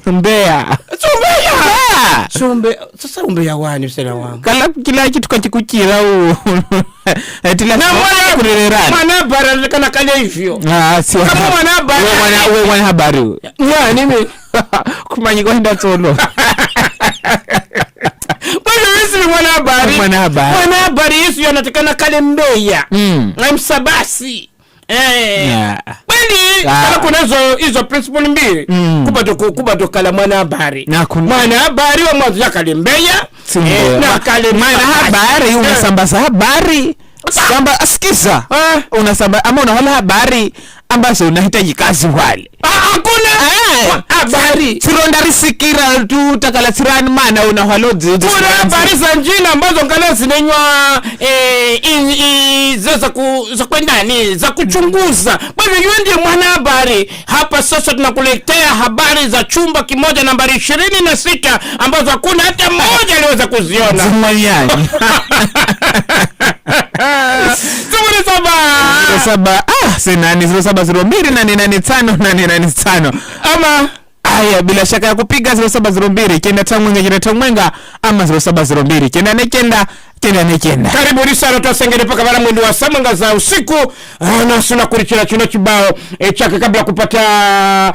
Mbeya. Sasa Mbeya wani msela wangu. Kila kitu kakikukira huo. Tila na mwana bara kana kale hivyo. Si kama mwana bara. Wewe mwana habari. Nimi kumanyiko hinda solo. Mwana habari Yesu yanatakana kale Mbeya. Na Msabasi. Kweli kama kunazo hizo principle mbili kuba kala mwana habari. Mwana habari wa mwanzo kale Mbeya na kale mwana habari unasambaza habari. Samba asikiza. Unasamba ama unahala habari ambazo unahitaji kazi wale. Hakuna habari. Sironda risikira tu takala sirani mana unahalozi. Kuna habari za njina ambazo ngala zinenywa za kwendani za kuchunguza. Kwa hivyo yeye ndiye mwana habari. Hapa sasa tunakuletea habari za chumba kimoja nambari 26 ambazo hakuna hata mmoja aliweza kuziona. Zimanyani. Saba senani 0702885885 ama aya bila shaka ya kupiga 0702 kenda tamwenga ama 0702 kenda nekenda. Karibuni sana twasengere paka bara mwendo wa samanga za usiku na suna kurikira kino kibao chake kabla kupata